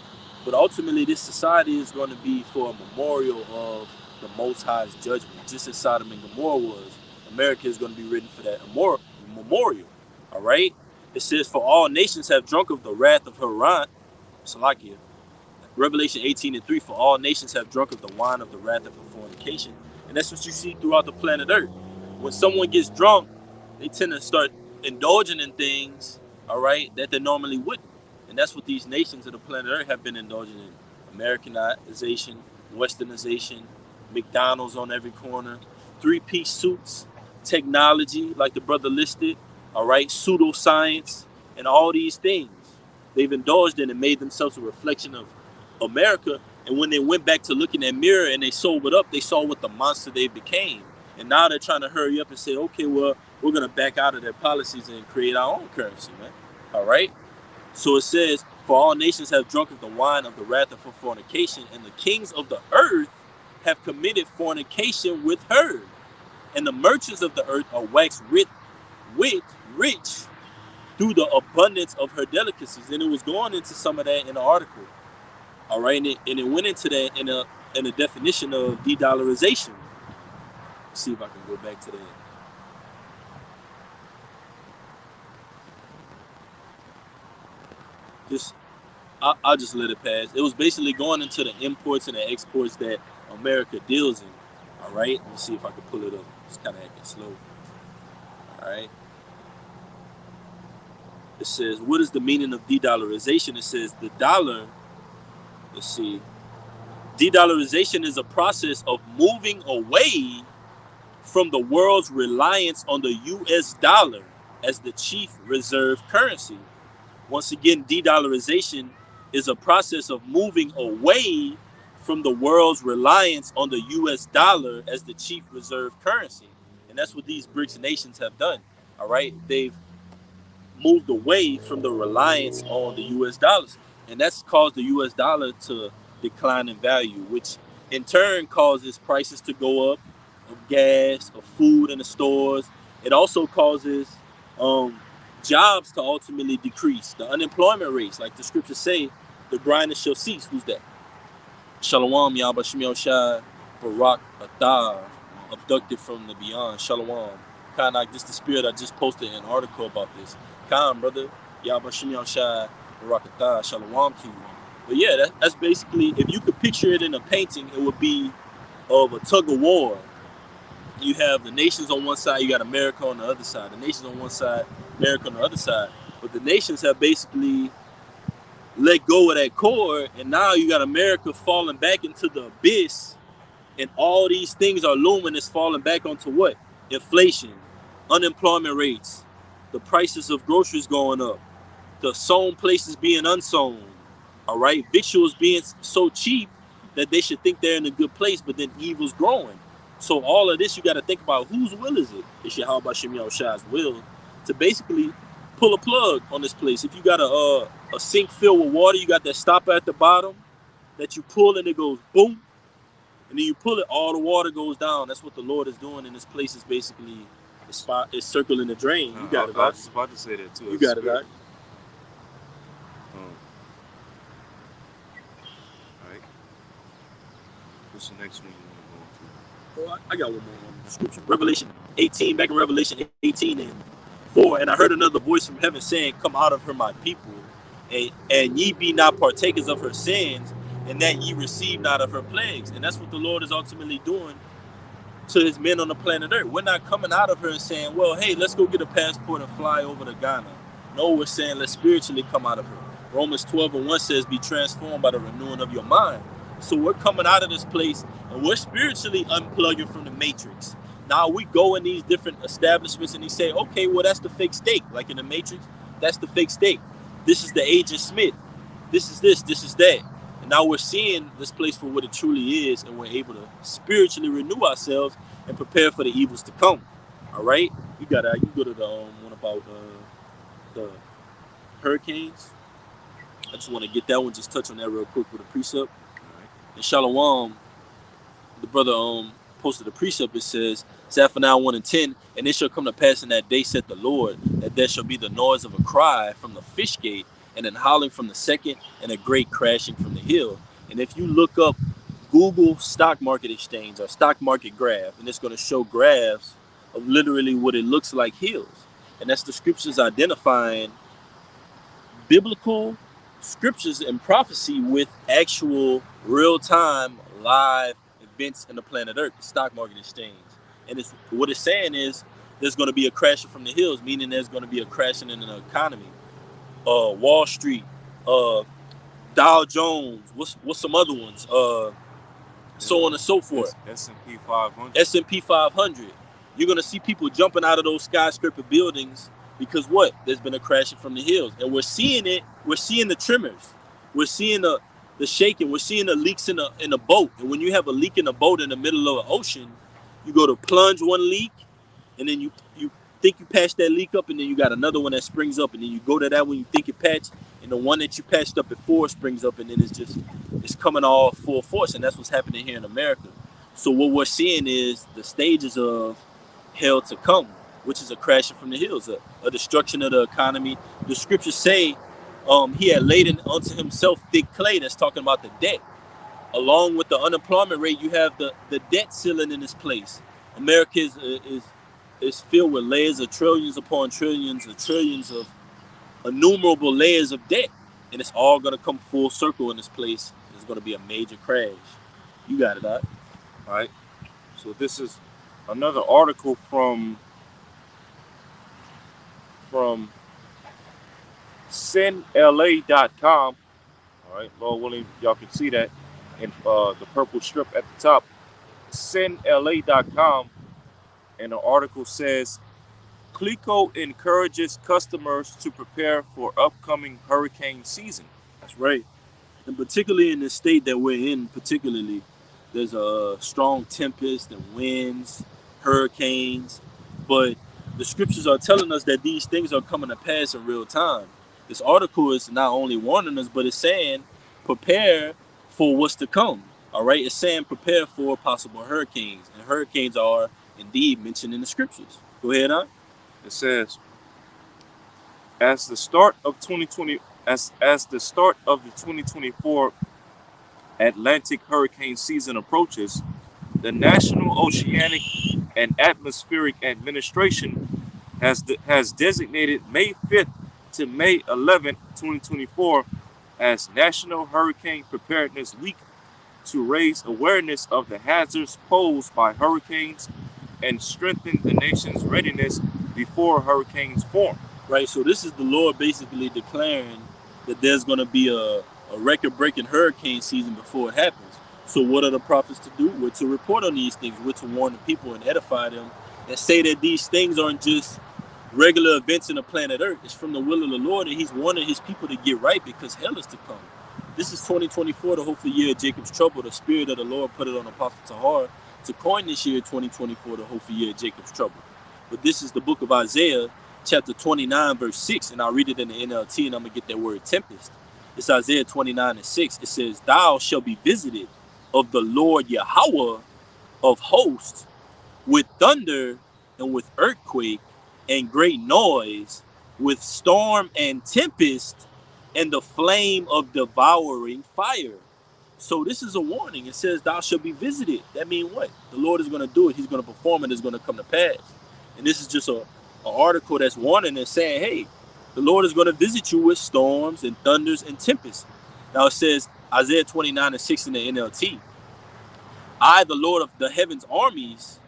But ultimately, this society is going to be for a memorial of the Most High's judgment, just as Sodom and Gomorrah was. America is going to be written for that memorial, all right? It says, "For all nations have drunk of the wrath of Haran," Salakia. Revelation 18:3, "For all nations have drunk of the wine of the wrath of fornication." And that's what you see throughout the planet Earth. When someone gets drunk, they tend to start indulging in things, all right, that they normally wouldn't. And that's what these nations of the planet Earth have been indulging in. Americanization, westernization, McDonald's on every corner, three-piece suits, technology, like the brother listed, all right, pseudoscience, and all these things. They've indulged in and made themselves a reflection of America. And when they went back to look in that mirror and they sobered up, they saw what the monster they became. And now they're trying to hurry up and say, okay, well, we're going to back out of their policies and create our own currency, man. All right? So it says, "For all nations have drunk of the wine of the wrath of fornication, and the kings of the earth have committed fornication with her. And the merchants of the earth are waxed rich through the abundance of her delicacies." And it was going into some of that in the article. All right, and it went into that in a definition of de-dollarization. Let's see if I can go back to that. I'll just let it pass. It was basically going into the imports and the exports that America deals in. All right, let me see if I can pull it up. It's kind of acting slow. All right. It says, what is the meaning of de-dollarization? It says the dollar, let's see, de-dollarization is a process of moving away from the world's reliance on the U.S. dollar as the chief reserve currency. Once again, de-dollarization is a process of moving away from the world's reliance on the U.S. dollar as the chief reserve currency. And that's what these BRICS nations have done. All right, they've moved away from the reliance on the U.S. dollars, and that's caused the U.S. dollar to decline in value, which in turn causes prices to go up of gas, of food in the stores. It also causes um, jobs to ultimately decrease. The unemployment rates, like the scriptures say, the grinders shall cease. Who's that? Shalom, Yahba Shemiel Shai, Barak Atah, abducted from the beyond. Shalom. Kanak, this is the spirit. I just posted an article about this. Khan, brother, Yahba Shemiel Shai, Barak Atah, Shalom to you. But yeah, that's basically, if you could picture it in a painting, it would be of a tug of war. You have the nations on one side, you got America on the other side. The nations on one side, America on the other side. But the nations have basically let go of that cord, and now you got America falling back into the abyss, and all these things are looming. It's falling back onto what? Inflation, unemployment rates, the prices of groceries going up, the sown places being unsown. All right, victuals being so cheap that they should think they're in a good place, but then evil's growing. So all of this, you got to think about whose will is it? It's Yahweh Shem Shai's will to basically pull a plug on this place. If you got a sink filled with water, you got that stopper at the bottom that you pull and it goes boom, and then you pull it, all the water goes down. That's what the Lord is doing in this place. Is basically it's circling the drain. You got it, I was just about to say that too. You got it, right? All right. What's the next one you want to go into? I got one more on the scripture. Revelation 18, back in Revelation 18 and 4. And I heard another voice from heaven saying, "Come out of her, my people, and ye be not partakers of her sins, and that ye receive not of her plagues." And that's what the Lord is ultimately doing to his men on the planet Earth. We're not coming out of her and saying, well, hey, let's go get a passport and fly over to Ghana. No, we're saying let's spiritually come out of her. Romans 12 and 1 says, be transformed by the renewing of your mind. So we're coming out of this place and we're spiritually unplugging from the matrix. Now we go in these different establishments and they say, okay, well, that's the fake steak. Like in the Matrix, that's the fake steak. This is the Agent Smith. This is that. And now we're seeing this place for what it truly is, and we're able to spiritually renew ourselves and prepare for the evils to come. All right? You got you go to the one about the hurricanes. I just want to get that one, just touch on that real quick with a precept. And Shalom, the brother posted a precept. It says, Zephaniah 1 and 10, and it shall come to pass in that day, saith the Lord, that there shall be the noise of a cry from the fish gate, and an howling from the second, and a great crashing from the hill. And if you look up Google stock market exchange or stock market graph, and it's going to show graphs of literally what it looks like hills. And that's the scriptures identifying biblical scriptures and prophecy with actual real-time live events in the planet Earth, the stock market exchange. And it's what it's saying is there's going to be a crashing from the hills, meaning there's going to be a crashing in the economy. Wall Street, Dow Jones, what's some other ones? So on and so forth. S&P 500. S&P 500. You're going to see people jumping out of those skyscraper buildings because what? There's been a crashing from the hills. And we're seeing it. We're seeing the tremors. We're seeing the shaking. We're seeing the leaks in a boat. And when you have a leak in a boat in the middle of an ocean, you go to plunge one leak, and then you think you patched that leak up, and then you got another one that springs up, and then you go to that one you think you patched, and the one that you patched up before springs up, and then it's coming all full force. And that's what's happening here in America. So what we're seeing is the stages of hell to come, which is a crashing from the hills, a destruction of the economy. The scriptures say he had laid unto himself thick clay. That's talking about the debt. Along with the unemployment rate, you have the debt ceiling in this place. America is filled with layers of trillions upon trillions of innumerable layers of debt. And it's all going to come full circle in this place. There's going to be a major crash. You got it, Doc. All right. So this is another article from sinla.com. All right, Lord willing, y'all can see that in the purple strip at the top. sinla.com, and the article says, Clico encourages customers to prepare for upcoming hurricane season. That's right. And particularly in the state that we're in, particularly, there's a strong tempest and winds, hurricanes. But The scriptures are telling us that these things are coming to pass in real time. This article is not only warning us, but it's saying prepare for what's to come. All right, it's saying prepare for possible hurricanes, and hurricanes are indeed mentioned in the scriptures. Go ahead, on. It says, as the start of 2020, as the start of the 2024 Atlantic hurricane season approaches, the National Oceanic and Atmospheric Administration has designated May 5th to May 11th, 2024 as National Hurricane Preparedness Week to raise awareness of the hazards posed by hurricanes and strengthen the nation's readiness before hurricanes form. Right, so this is the Lord basically declaring that there's going to be a record-breaking hurricane season before it happens. So what are the prophets to do? We're to report on these things. We're to warn the people and edify them and say that these things aren't just regular events in the planet Earth. It's from the will of the Lord, and he's wanting his people to get right because hell is to come. This is 2024, the hopeful year of Jacob's trouble. The Spirit of the Lord put it on Apostle Tahar to coin this year 2024, the hopeful year of Jacob's trouble. But this is the book of Isaiah, chapter 29, verse 6, and I'll read it in the NLT, and I'm going to get that word tempest. It's Isaiah 29 and 6. It says, thou shalt be visited of the Lord Yahweh of hosts with thunder and with earthquake and great noise, with storm and tempest and the flame of devouring fire. So this is a warning. It says, thou shalt be visited. That means what? The Lord is going to do it. He's going to perform it. It's going to come to pass. And this is just an article that's warning and saying, hey, the Lord is going to visit you with storms and thunders and tempests. Now it says, Isaiah 29 and 6 in the NLT, I, the Lord of the heavens armies,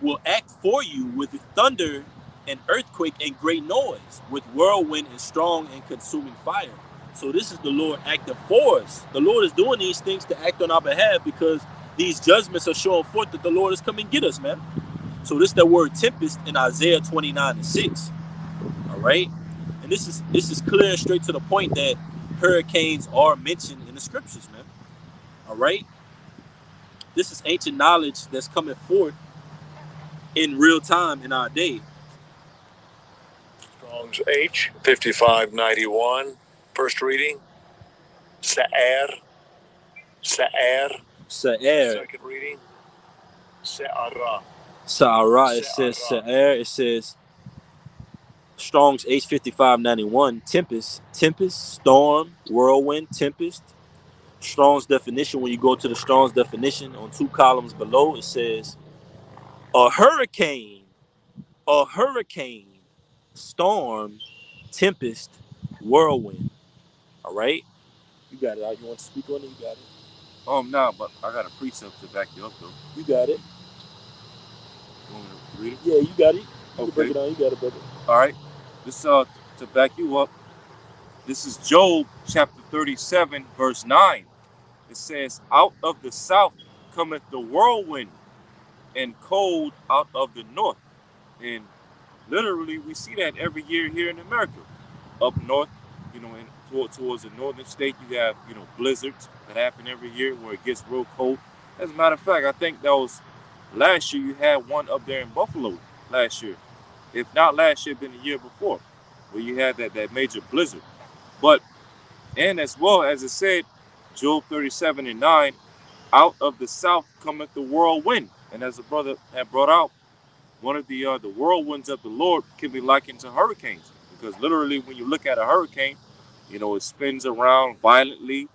will act for you with thunder and earthquake and great noise, with whirlwind and strong and consuming fire. So this is the Lord acting for us. The Lord is doing these things to act on our behalf because these judgments are showing forth that the Lord is coming to get us, man. So this is that word tempest in Isaiah 29 and 6. All right? And this is clear and straight to the point that hurricanes are mentioned in the scriptures, man. All right? This is ancient knowledge that's coming forth in real time in our day. Strong's H 5591. First reading, Sa'er. Sa'er. Sa'er. Second reading, Sa'ara. Sa'ara. It says Sa'er. It says Strong's H 5591. Tempest. Tempest. Storm. Whirlwind. Tempest. Strong's definition. When you go to the Strong's definition on 2 columns below, it says a hurricane. A hurricane. Storm. Tempest. Whirlwind. All right. You got it. You want to speak on it? You got it. Nah, but I got a precept to back you up though. You got it. You want me to read it? Yeah, you got it. You okay. break it down. You got it, brother. All right. This to back you up. This is Job chapter 37, verse 9. It says, out of the south cometh the whirlwind, and cold out of the north. And literally, we see that every year here in America. Up north, towards the northern state, you have, blizzards that happen every year where it gets real cold. As a matter of fact, I think that was last year you had one up there in Buffalo last year. If not last year, been the year before, where you had that major blizzard. And as well as it said, Job 37 and 9, out of the south cometh the whirlwind. And as the brother had brought out, one of the whirlwinds of the Lord can be likened to hurricanes. Because literally when you look at a hurricane, it spins around violently,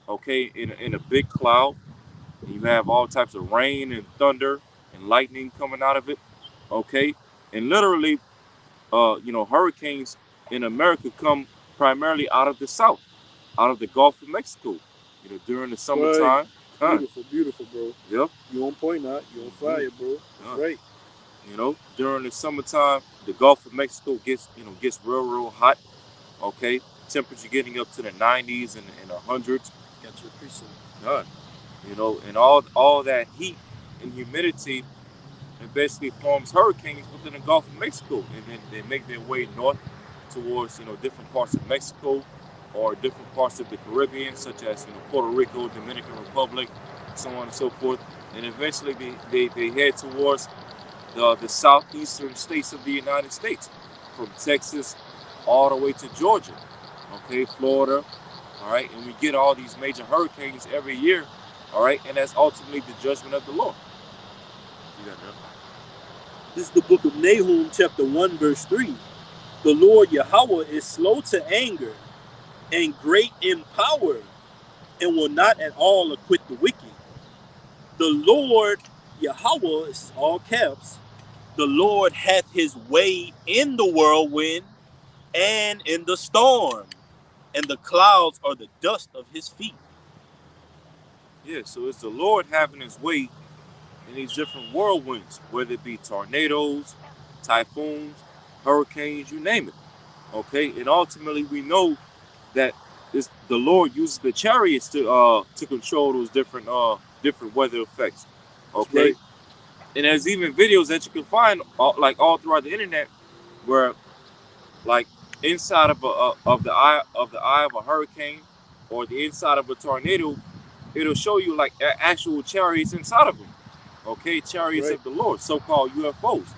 okay, in a big cloud. You have all types of rain and thunder and lightning coming out of it, okay? And literally, hurricanes in America come primarily out of the south, out of the Gulf of Mexico, during the summertime. Right. Beautiful, bro. Yep. You on point now. You on fire, bro. That's right. During the summertime, the Gulf of Mexico gets real hot. Okay, temperature getting up to the 90s and the 100s. Got your precept. Done. And all that heat and humidity, it basically forms hurricanes within the Gulf of Mexico, and then they make their way north towards different parts of Mexico or different parts of the Caribbean, such as Puerto Rico, Dominican Republic, so on and so forth. And eventually they head towards the southeastern states of the United States, from Texas all the way to Georgia, okay, Florida, all right, and we get all these major hurricanes every year, all right, and that's ultimately the judgment of the Lord. You got that? This is the book of Nahum, chapter 1, verse 3. The Lord Yahweh is slow to anger and great in power, and will not at all acquit the wicked. The Lord Yahweh, this is all caps, the Lord hath his way in the whirlwind and in the storm, and the clouds are the dust of his feet. Yeah, so it's the Lord having his way in these different whirlwinds, whether it be tornadoes, typhoons, hurricanes, you name it. Okay, and ultimately we know that the Lord uses the chariots to control those different weather effects. Okay, Right. and there's even videos that you can find all throughout the internet where, like, inside of the eye of a hurricane or the inside of a tornado, it'll show you like actual chariots inside of them. Okay, chariots Right. of the Lord, so-called UFOs.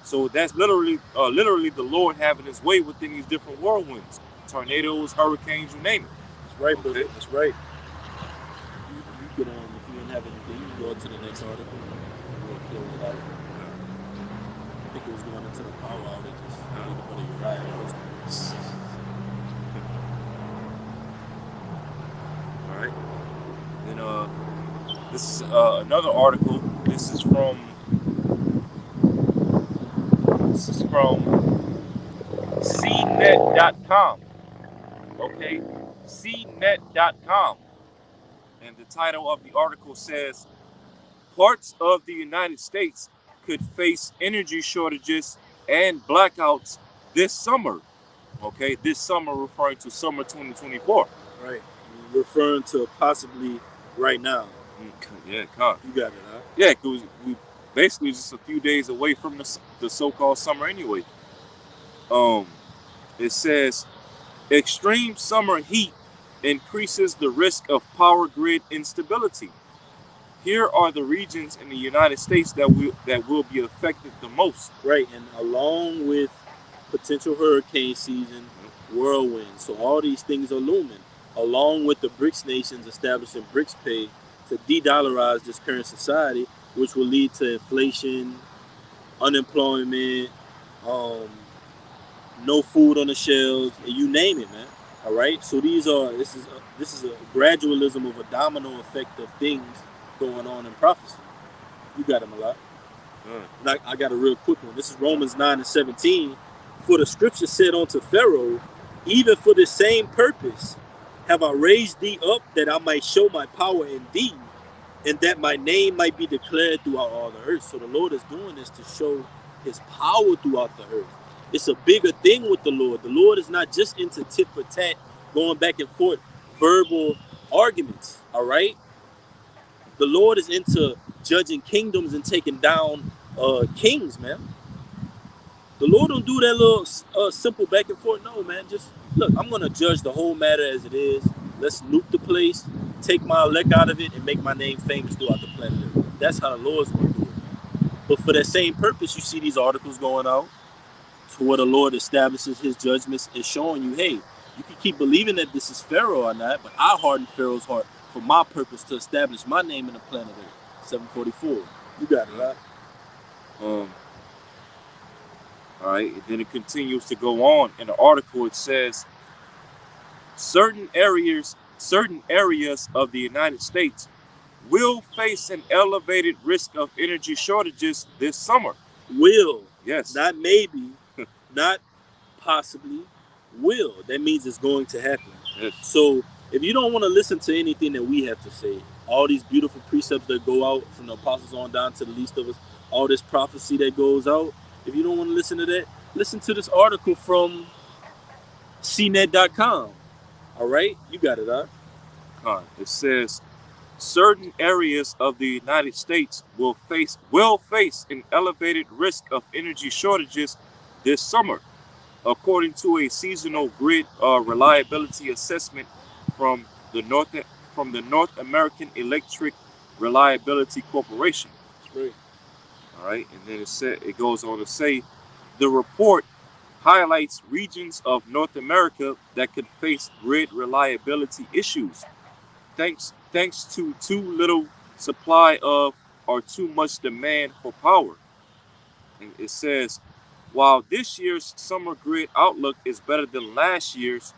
So that's literally the Lord having his way within these different whirlwinds, tornadoes, hurricanes, you name it. That's right, Okay. brother. That's right. You could, if you didn't have anything, you can go to the next article. We'll close it out. I think it was going into the power outages. But you're right. All right. Then this is another article. This is from cnet.com. Okay, cnet.com. And the title of the article says, parts of the United States could face energy shortages and blackouts this summer. Okay, this summer referring to summer 2024. Right. You're referring to possibly right now. Yeah, God. You got it, huh? Yeah, because we basically just a few days away from the so-called summer anyway. It says, extreme summer heat increases the risk of power grid instability. Here are the regions in the United States that will be affected the most. Right, and along with potential hurricane season, whirlwind. So all these things are looming, along with the BRICS nations establishing BRICS pay to de-dollarize this current society, which will lead to inflation, unemployment, no food on the shelves, and you name it, man. All right. So this is a gradualism of a domino effect of things going on in prophecy. You got them a lot. I got a real quick one. This is Romans 9:17. For the scripture said unto Pharaoh, even for the same purpose have I raised thee up, that I might show my power in thee, and that my name might be declared throughout all the earth. So the Lord is doing this to show his power throughout the earth. It's a bigger thing with the Lord. The Lord is not just into tit for tat, going back and forth, verbal arguments. All right. The Lord is into judging kingdoms and taking down kings, man. The Lord don't do that little simple back and forth. No, man. Just look, I'm gonna judge the whole matter as it is. Let's nuke the place, take my elect out of it, and make my name famous throughout the planet Earth. That's how the Lord's gonna do it. But for that same purpose, you see these articles going out to where the Lord establishes his judgments and showing you, hey, you can keep believing that this is Pharaoh or not, but I hardened Pharaoh's heart for my purpose to establish my name in the planet Earth. 744. You got it, right? All right, and then it continues to go on. In the article, it says, certain areas of the United States will face an elevated risk of energy shortages this summer. Will. Yes. Not maybe, not possibly, will. That means it's going to happen. Yes. So if you don't want to listen to anything that we have to say, all these beautiful precepts that go out from the apostles on down to the least of us, all this prophecy that goes out, if you don't want to listen to that, listen to this article from cnet.com. All right? You got it, huh? It says, certain areas of the United States will face an elevated risk of energy shortages this summer, according to a seasonal grid reliability assessment from the North American Electric Reliability Corporation. That's right. All right, and then it goes on to say, the report highlights regions of North America that could face grid reliability issues thanks to too little supply of or too much demand for power. And it says, while this year's summer grid outlook is better than last year's,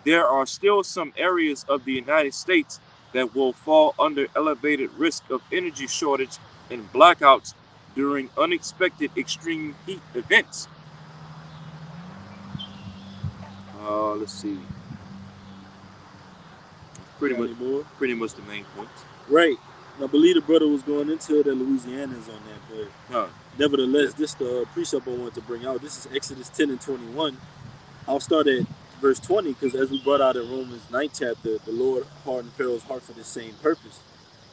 there are still some areas of the United States that will fall under elevated risk of energy shortage and blackouts during unexpected extreme heat events. Let's see. Pretty Got much, any more? pretty much the main points. Right. And I believe the brother was going into that Louisiana's on that, but Huh. nevertheless, this the precept I wanted to bring out. This is Exodus 10 and 21. I'll start at verse 20 because as we brought out in Romans 9th chapter, the Lord hardened Pharaoh's heart for the same purpose.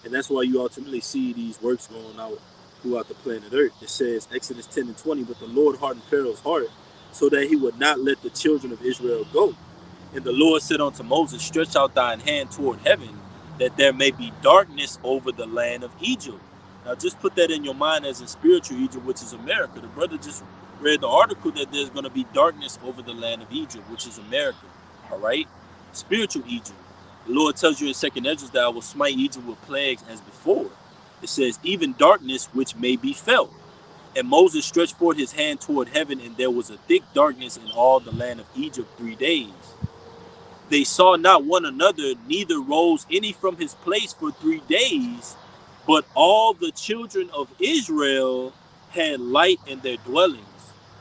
And that's why you ultimately see these works going out throughout the planet Earth. It says Exodus 10 and 20, but the Lord hardened Pharaoh's heart so that he would not let the children of Israel go. And the Lord said unto Moses, stretch out thine hand toward heaven, that there may be darkness over the land of Egypt. Now just put that in your mind as in spiritual Egypt, which is America. The brother just read the article that there's going to be darkness over the land of Egypt, which is America. All right? Spiritual Egypt. The Lord tells you in 2nd Esdras that I will smite Egypt with plagues as before. It says, even darkness which may be felt. And Moses stretched forth his hand toward heaven, and there was a thick darkness in all the land of Egypt 3 days. They saw not one another, neither rose any from his place for 3 days. But all the children of Israel had light in their dwellings.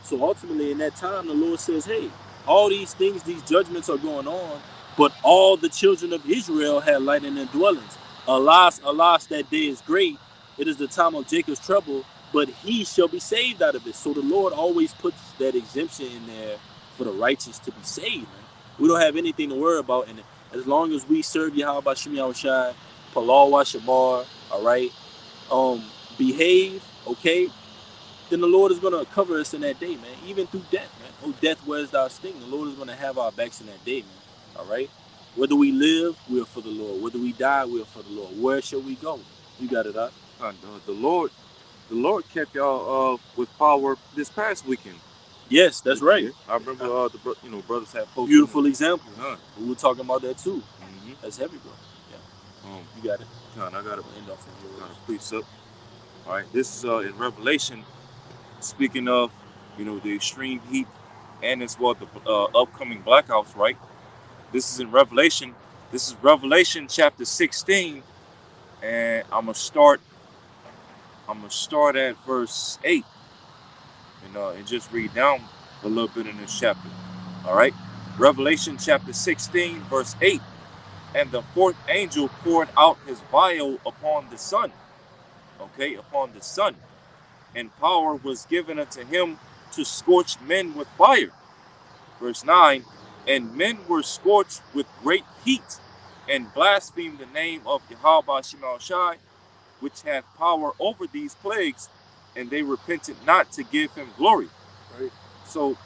So ultimately in that time, the Lord says, hey, all these things, these judgments are going on, but all the children of Israel had light in their dwellings. Alas, alas, that day is great. It is the time of Jacob's trouble, but he shall be saved out of it. So the Lord always puts that exemption in there for the righteous to be saved, man. We don't have anything to worry about. And as long as we serve Yahweh Bashim Yahushai, Palawa Shamar, all right, behave, okay, then the Lord is going to cover us in that day, man, even through death, man. Oh, death, where's thy sting? The Lord is going to have our backs in that day, man, all right? Whether we live, we are for the Lord. Whether we die, we are for the Lord. Where shall we go? You got it, up. The Lord kept y'all with power this past weekend. Yes, that's right. I remember brothers had posted. Beautiful example. We were talking about that too. Mm-hmm. That's heavy, bro. Yeah. You got it. I got it. End off Got a precept. All right. This is in Revelation. Speaking of, the extreme heat and as well the upcoming blackouts, right? This is in Revelation. This is Revelation chapter 16, and I'm gonna start at verse 8, and just read down a little bit in this chapter. All right, Revelation chapter 16, verse 8. And the fourth angel poured out his vial upon the sun. Okay, upon the sun. And power was given unto him to scorch men with fire. Verse 9. And men were scorched with great heat, and blasphemed the name of Yahweh Shema Shai, which hath power over these plagues, and they repented not to give him glory. Right? So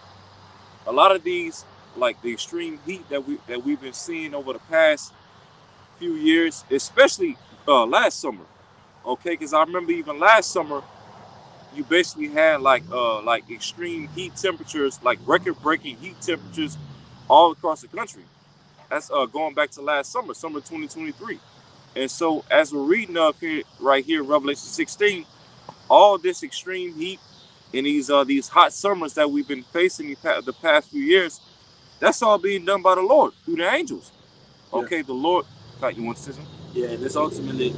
a lot of these, like the extreme heat that we've been seeing over the past few years, especially last summer, okay, because I remember even last summer you basically had like extreme heat temperatures, like record-breaking heat temperatures all across the country. That's going back to last summer 2023. And so as we're reading up here, right here in Revelation 16, all this extreme heat and these hot summers that we've been facing the past few years, that's all being done by the Lord through the angels. Okay, yeah. The Lord. You want to say something? Yeah, and it's ultimately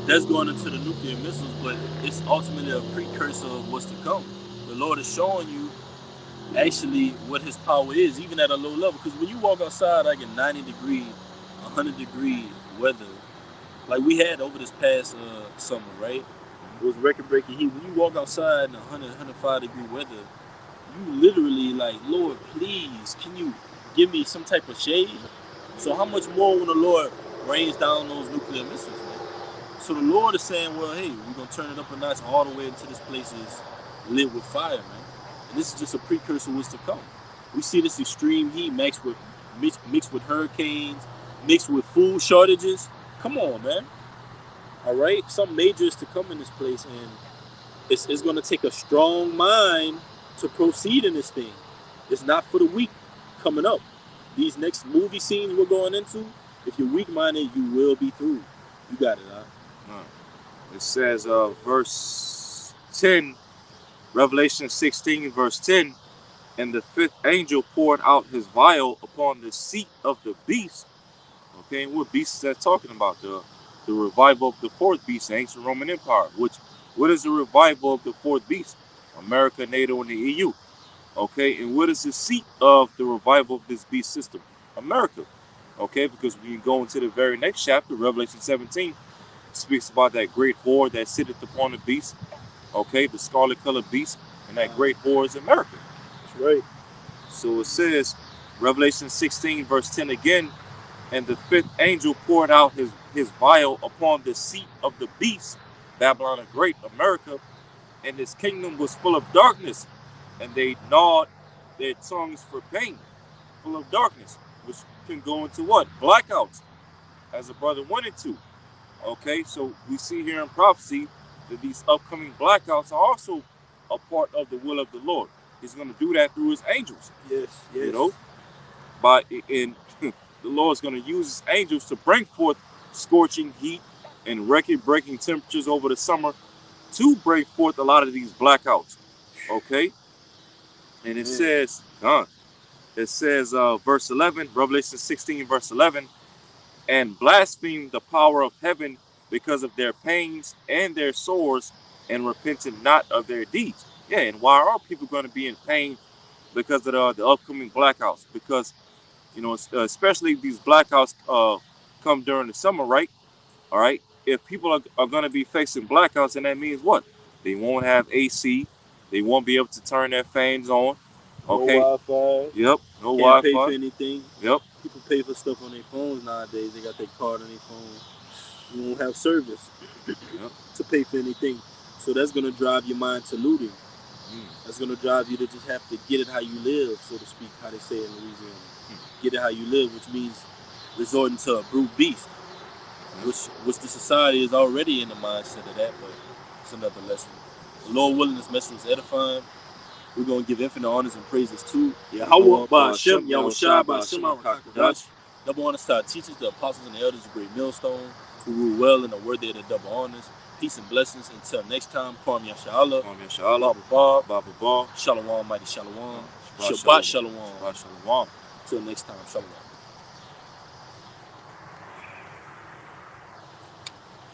that's going into the nuclear missiles, but it's ultimately a precursor of what's to come. The Lord is showing you actually what his power is, even at a low level. Because when you walk outside like in 90 degree, 100 degree weather, like we had over this past summer, right? It was record-breaking heat. When you walk outside in 100, 105 degree weather, you literally like, Lord, please, can you give me some type of shade? So how much more when the Lord rains down those nuclear missiles, man? So the Lord is saying, well, hey, we're going to turn it up a notch all the way until this place is lit with fire, man. And this is just a precursor of what's to come. We see this extreme heat mixed with hurricanes, mixed with food shortages. Come on, man. All right? Something major is to come in this place. And it's going to take a strong mind to proceed in this thing. It's not for the weak coming up. These next movie scenes we're going into, if you're weak-minded, you will be through. You got it, huh? It says, verse 10, Revelation 16, verse 10, and the fifth angel poured out his vial upon the seat of the beast. Okay, and what beast is that talking about? The revival of the fourth beast, the ancient Roman Empire. What is the revival of the fourth beast? America, NATO, and the EU. Okay, and what is the seat of the revival of this beast system? America. Okay, because when you go into the very next chapter, Revelation 17, speaks about that great whore that sitteth upon the beast. Okay, the scarlet colored beast, and that great whore is America. That's right. So it says, Revelation 16, verse 10 again, and the fifth angel poured out his vial upon the seat of the beast, Babylon the Great, America, and his kingdom was full of darkness, and they gnawed their tongues for pain, full of darkness, which can go into what? Blackouts, as the brother wanted to. Okay, so we see here in prophecy that these upcoming blackouts are also a part of the will of the Lord. He's going to do that through his angels. Yes. You know, the Lord's going to use his angels to bring forth scorching heat and record-breaking temperatures over the summer to bring forth a lot of these blackouts. Okay, and it says, verse 11, Revelation 16, verse 11, and blaspheme the power of heaven because of their pains and their sores, and repented not of their deeds. Yeah, and why are people going to be in pain because of the upcoming blackouts? Because, you know, especially these blackouts come during the summer, right? All right. If people are going to be facing blackouts, and that means what? They won't have AC. They won't be able to turn their fans on. Okay. No Wi-Fi. Yep. No Can't Wi-Fi. pay for anything. Yep. People pay for stuff on their phones nowadays. They got their card on their phone. You won't have service to pay for anything. So that's going to drive your mind to looting. That's going to drive you to just have to get it how you live, so to speak, how they say in Louisiana. Get it how you live, which means resorting to a brute beast, which the society is already in the mindset of that, but it's another lesson. The Lord willing, this message was edifying. We're going to give infinite honors and praises to Yahweh, Ba'ashem, Yahushua, Ba'ashem, HaKadosh, double honors to our teachers, the apostles, and the elders of Great Millstone, who rule well and are worthy of the double honors. Peace and blessings. Until next time, Kwam Yasha'Allah, Baba Ba, Shalom, Mighty Shalom, Shabbat Shalom. Until next time, Shalom.